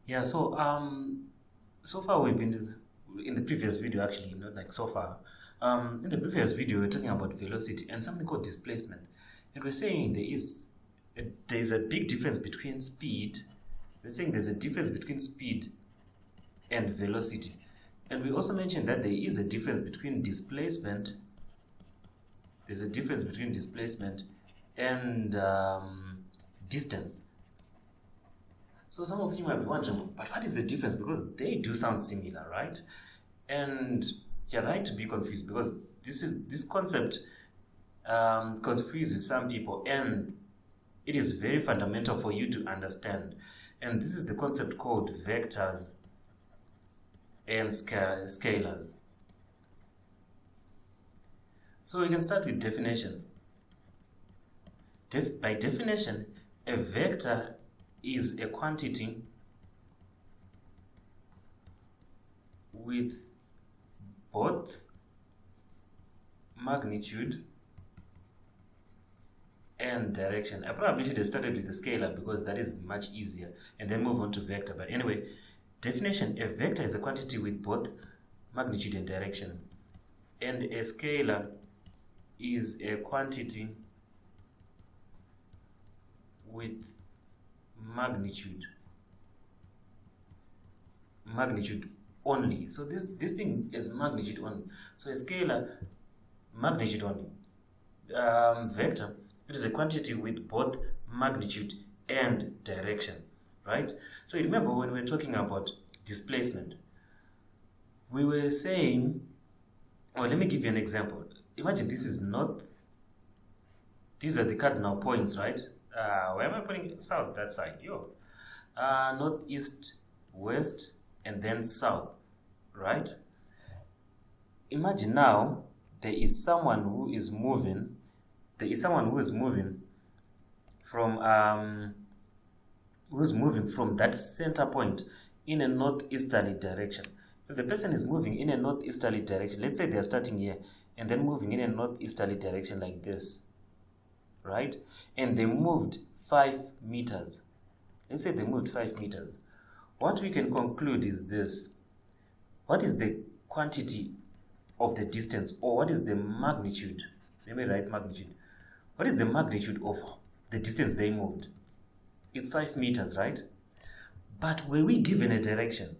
Yeah, so far we've been in the previous video, actually, not like so far. In the previous video, we're talking about velocity and something called displacement, and we're saying there's a big difference between speed. We're saying there's a difference between speed and velocity, and we also mentioned that there is a difference between displacement. There's a difference between displacement and distance. So some of you might be wondering, but what is the difference? Because they do sound similar, right? And you're right to be confused, because this concept confuses some people, and it is very fundamental for you to understand. And this is the concept called vectors and scalars. So we can start with definition. By definition, a vector is a quantity with both magnitude and direction. I probably should have started with the scalar because that is much easier, and then move on to vector. But anyway, definition: a vector is a quantity with both magnitude and direction, and a scalar is a quantity with magnitude only. So this thing is magnitude only. So a scalar, magnitude only. Vector, it is a quantity with both magnitude and direction, right? So you remember when we were talking about displacement, we were saying, let me give you an example. Imagine this is north. These are the cardinal points, right? Where am I putting south? That side, north, east, west, and then south, right? Imagine now there is someone who is moving. From that center point in a northeasterly direction. If the person is moving in a northeasterly direction, let's say they are starting here and then moving in a northeasterly direction like this, right? And they moved 5 meters. Let's say they moved 5 meters. What we can conclude is this: what is the quantity of the distance, or what is the magnitude? Let me write magnitude. What is the magnitude of the distance they moved? It's 5 meters, right? But were we given a direction?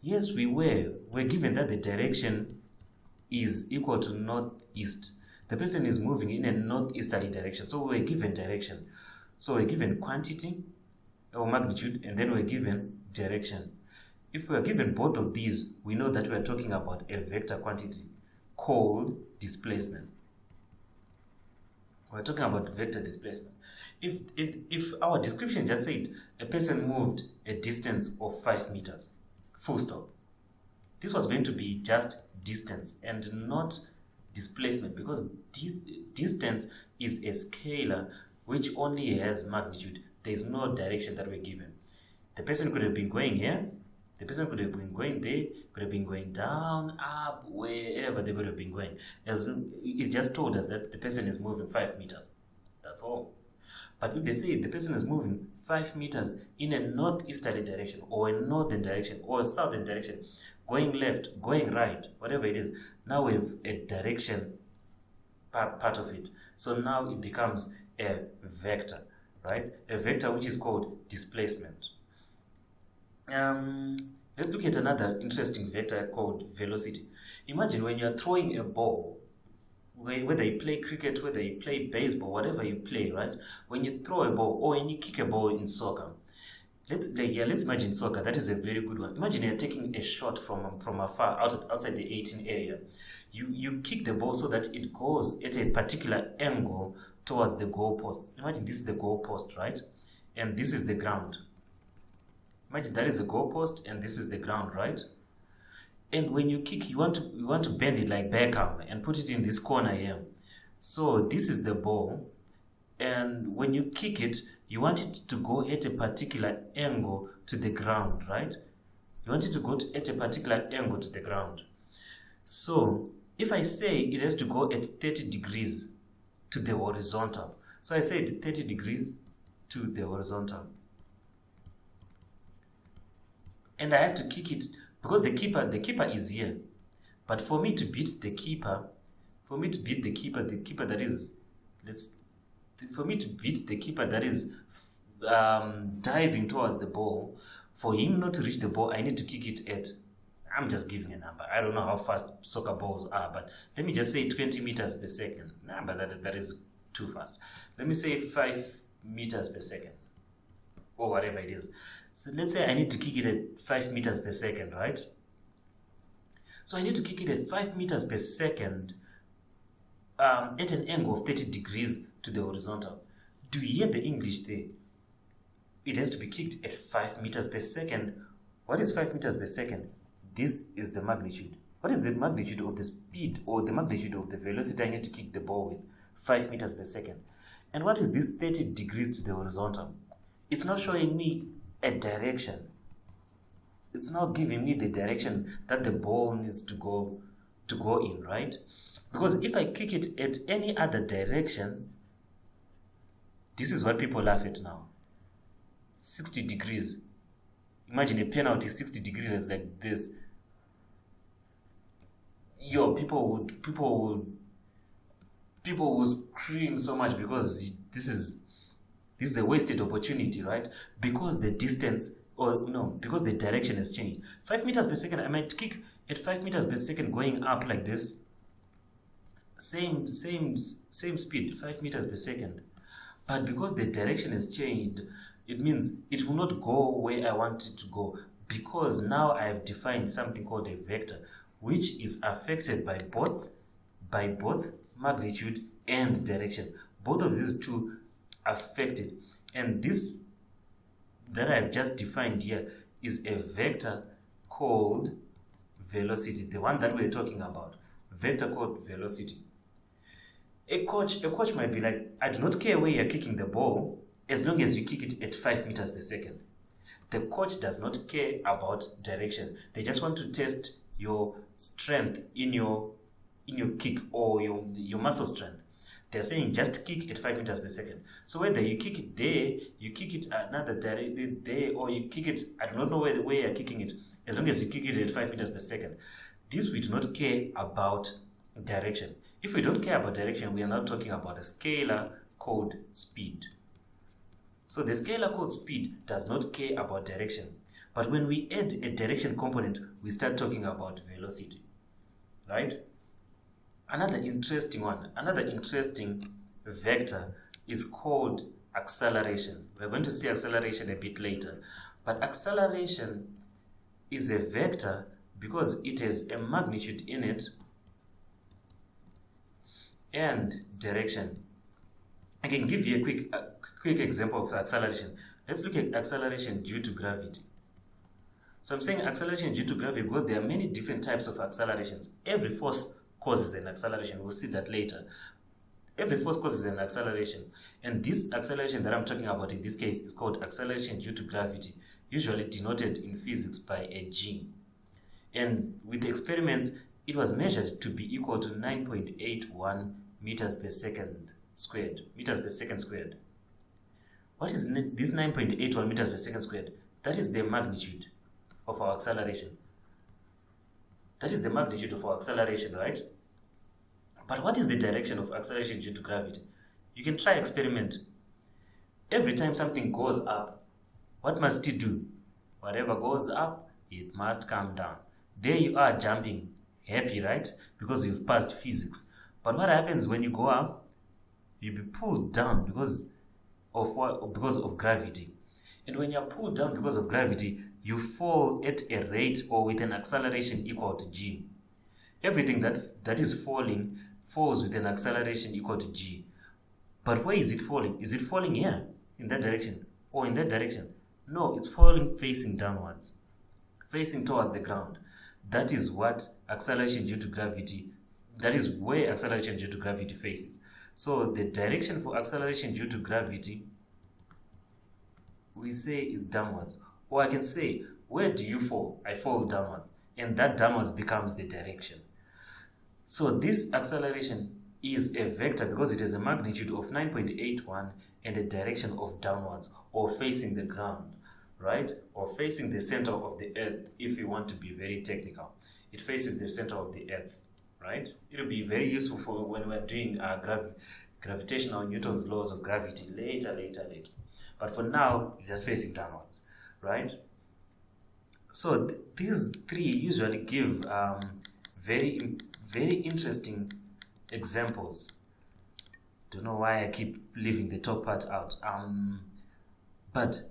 Yes, we were. We're given that the direction is equal to northeast. The person is moving in a northeasterly direction, so we're given direction. So we're given quantity or magnitude, and then we're given direction. If we're given both of these, we know that we're talking about a vector quantity called displacement. We're talking about vector displacement. If our description just said a person moved a distance of 5 meters, full stop, this was going to be just distance and not displacement, because distance is a scalar which only has magnitude. There is no direction that we're given. The person could have been going here, the person could have been going there, could have been going down, up, wherever they could have been going. It just told us that the person is moving 5 meters. That's all. But if they say the person is moving 5 meters in a northeasterly direction, or a northern direction, or a southern direction, going left, going right, whatever it is, now we have a direction part of it. So now it becomes a vector, right? A vector which is called displacement. Let's look at another interesting vector called velocity. Imagine when you're throwing a ball, whether you play cricket, whether you play baseball, whatever you play, right? When you throw a ball, or when you kick a ball in soccer, let's imagine soccer. That is a very good one. Imagine you're taking a shot from afar, outside the 18 area. You kick the ball so that it goes at a particular angle towards the goal post. Imagine this is the goal post, right? And this is the ground. Imagine that is the goal post and this is the ground, right? And when you kick, you want to bend it like Beckham and put it in this corner here. So this is the ball, and when you kick it, you want it to go at a particular angle to the ground, right? You want it to go at a particular angle to the ground. So if I say it has to go at 30 degrees to the horizontal, so I said 30 degrees to the horizontal. and I have to kick it because the keeper is here. But for me to beat the keeper, that is, for me to beat the keeper that is diving towards the ball, for him not to reach the ball, I need to kick it at, I'm just giving a number. I don't know how fast soccer balls are, but let me just say 20 meters per second. Nah, but that is too fast. Let me say 5 meters per second, or whatever it is. So let's say I need to kick it at 5 meters per second, right? So I need to kick it at 5 meters per second at an angle of 30 degrees to the horizontal. Do you hear the English there? It has to be kicked at 5 meters per second. What is 5 meters per second? This is the magnitude. What is the magnitude of the speed or the magnitude of the velocity I need to kick the ball with? 5 meters per second. And what is this 30 degrees to the horizontal? It's not showing me a direction. It's not giving me the direction that the ball needs to go in, right? Because if I kick it at any other direction, this is what people laugh at now. 60 degrees. Imagine a penalty 60 degrees like this. People will scream so much because this is a wasted opportunity, right? Because the distance, or no, because the direction has changed. 5 meters per second, I might kick at 5 meters per second going up like this. Same speed, 5 meters per second. But because the direction has changed, it means it will not go where I want it to go, because now I have defined something called a vector, which is affected by both magnitude and direction. Both of these two affected. And this that I've just defined here is a vector called velocity, the one that we're talking about. Vector called velocity. A coach might be like, I do not care where you're kicking the ball, as long as you kick it at 5 meters per second. The coach does not care about direction. They just want to test your strength in your kick, or your muscle strength. They're saying just kick at 5 meters per second. So whether you kick it there, you kick it another direction there, or you kick it, I do not know where you're kicking it, as long as you kick it at 5 meters per second. This we do not care about direction. If we don't care about direction, we are now talking about a scalar called speed. So the scalar called speed does not care about direction. But when we add a direction component, we start talking about velocity, right? Another interesting vector is called acceleration. We're going to see acceleration a bit later. But acceleration is a vector because it has a magnitude in it and direction. I can give you a quick example of acceleration. Let's look at acceleration due to gravity. So I'm saying acceleration due to gravity because there are many different types of accelerations. Every force causes an acceleration. We'll see that later. Every force causes an acceleration. And this acceleration that I'm talking about in this case is called acceleration due to gravity, usually denoted in physics by a g. And with the experiments, it was measured to be equal to 9.81 meters per second squared. What is this 9.81 meters per second squared? That is the magnitude of our acceleration. That is the magnitude of our acceleration, right? But what is the direction of acceleration due to gravity? You can try experiment. Every time something goes up, what must it do? Whatever goes up, it must come down. There you are jumping, happy, right? Because you've passed physics. But what happens when you go up? You'll be pulled down because of gravity. And when you're pulled down because of gravity, you fall at a rate or with an acceleration equal to g. Everything that is falling falls with an acceleration equal to g. But where is it falling? Is it falling here, in that direction, or in that direction? No, it's falling facing downwards, facing towards the ground. That is what acceleration due to gravity, that is where acceleration due to gravity faces. So the direction for acceleration due to gravity, we say is downwards. Or I can say, where do you fall? I fall downwards. And that downwards becomes the direction. So this acceleration is a vector because it has a magnitude of 9.81 and a direction of downwards or facing the ground, right? Or facing the center of the earth, if you want to be very technical. It faces the center of the earth, right? It'll be very useful for when we're doing gravitational Newton's laws of gravity later. But for now, it's just facing downwards, right? So these three usually give very interesting examples. Don't know why I keep leaving the top part out. But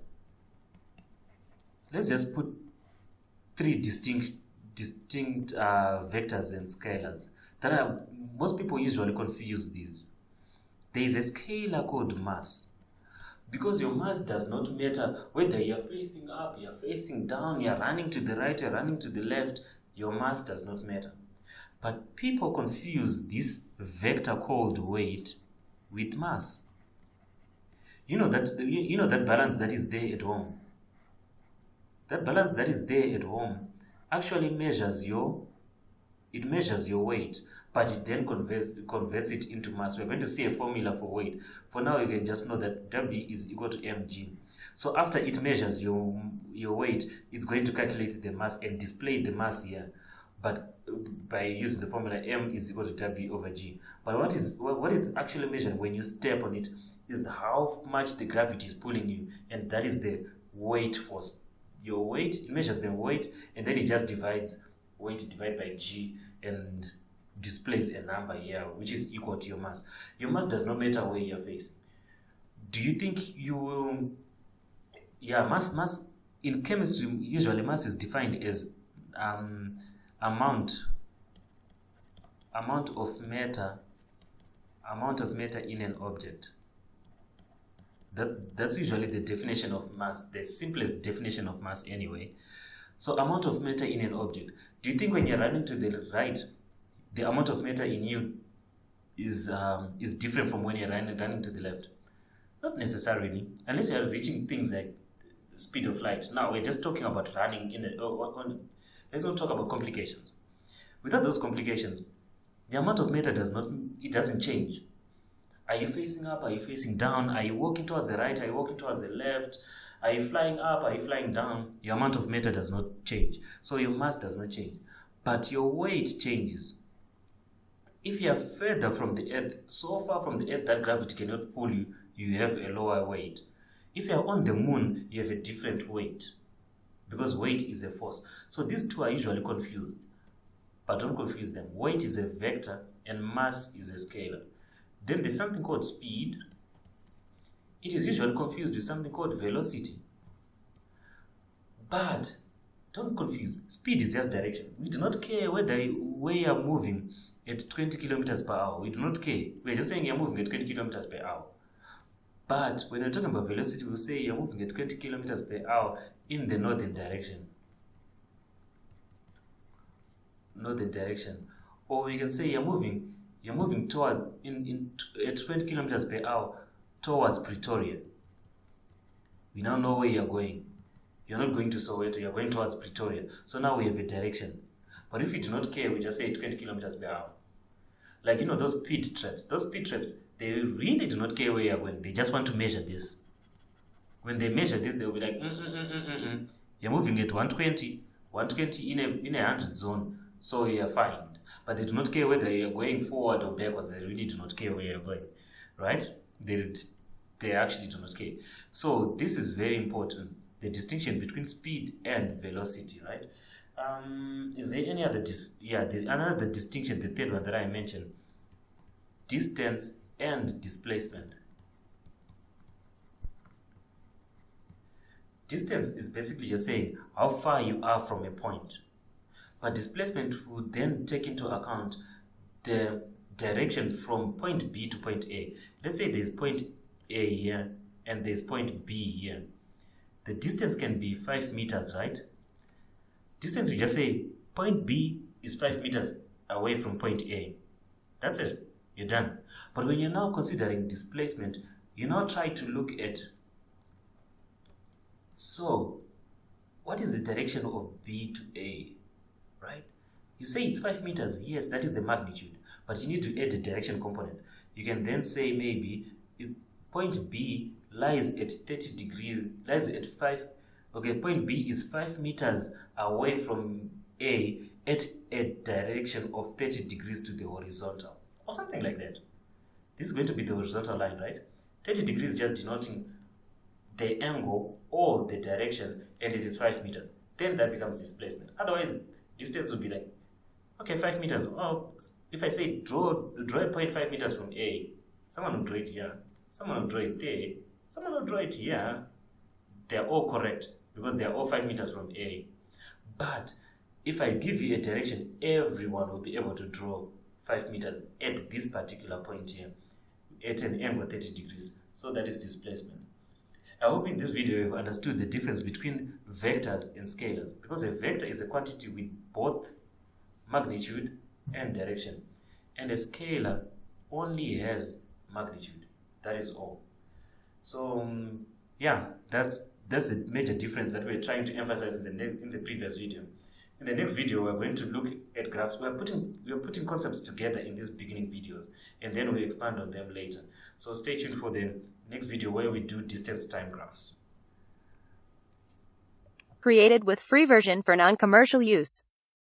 let's just put three distinct vectors and scalars. Most people usually confuse these. There is a scalar called mass. Because your mass does not matter whether you're facing up, you're facing down, you're running to the right, you're running to the left, your mass does not matter. But people confuse this vector called weight with mass. You know that balance that is there at home. That balance that is there at home actually measures your weight, but it then converts it into mass. We're going to see a formula for weight. For now, you can just know that W is equal to mg. So after it measures your weight, it's going to calculate the mass and display the mass here, but by using the formula m is equal to W over g. But what it's actually measuring when you step on it is how much the gravity is pulling you, and that is the weight force. Your weight, it measures the weight, and then it just divides weight divided by g and displays a number here which is equal to your mass. Your mass does not matter where you're facing. Do you think you will... Yeah, mass in chemistry, usually mass is defined as amount of matter in an object. That's usually the definition of mass, the simplest definition of mass anyway. So amount of matter in an object. Do you think when you're running to the right, the amount of matter in you is different from when you're running to the left? Not necessarily, unless you're reaching things like the speed of light. Now we're just talking about running let's not talk about complications. Without those complications, the amount of matter doesn't change. Are you facing up? Are you facing down? Are you walking towards the right? Are you walking towards the left? Are you flying up? Are you flying down? Your amount of matter does not change. So your mass does not change. But your weight changes. If you are further from the earth, so far from the earth that gravity cannot pull you, you have a lower weight. If you are on the moon, you have a different weight. Because weight is a force. So these two are usually confused. But don't confuse them. Weight is a vector and mass is a scalar. Then there's something called speed. It is usually confused with something called velocity. But don't confuse. Speed is just direction. We do not care where you are moving at 20 kilometers per hour. We do not care. We're just saying you're moving at 20 kilometers per hour. But when we're talking about velocity, we'll say you're moving at 20 kilometers per hour in the northern direction. Or we can say you're moving toward at 20 kilometers per hour towards Pretoria. We now know where you're going. You're not going to Soweto, you're going towards Pretoria. So now we have a direction. But if you do not care, we just say 20 kilometers per hour. Like, those speed traps. Those speed traps, they really do not care where you're going. They just want to measure this. When they measure this, they'll be like, You're moving at 120 in a 100 zone, so you're fine. But they do not care whether you're going forward or backwards. They really do not care where you're going, right? They actually do not care. So this is very important, the distinction between speed and velocity, right? Is there any other another distinction, the third one that I mentioned, distance and displacement. Distance is basically just saying how far you are from a point. But displacement would then take into account the direction from point B to point A. Let's say there's point A here and there's point B here. The distance can be 5 meters, right? Distance, we just say point B is 5 meters away from point A. That's it. You're done. But when you're now considering displacement, you now try to look at, so what is the direction of B to A, right? You say it's 5 meters. Yes, that is the magnitude. But you need to add the direction component. You can then say maybe point B lies at 30 degrees, lies at 5 Okay, point B is 5 meters away from A at a direction of 30 degrees to the horizontal, or something like that. This is going to be the horizontal line, right? 30 degrees just denoting the angle or the direction, and it is 5 meters. Then that becomes displacement. Otherwise, distance would be like, okay, 5 meters. Oh, if I say draw a point 5 meters from A, someone will draw it here, someone will draw it there, someone will draw it here. They're all correct because they're all 5 meters from A. But if I give you a direction, everyone will be able to draw 5 meters at this particular point here at an angle 30 degrees. So that is displacement. I hope in this video you've understood the difference between vectors and scalars, because a vector is a quantity with both magnitude and direction, and a scalar only has magnitude. That is all. So yeah, that's the major difference that we're trying to emphasize in the previous video. In the next video, we're going to look at graphs. We're putting concepts together in these beginning videos, and then we expand on them later. So stay tuned for the next video where we do distance time graphs. Created with free version for non-commercial use.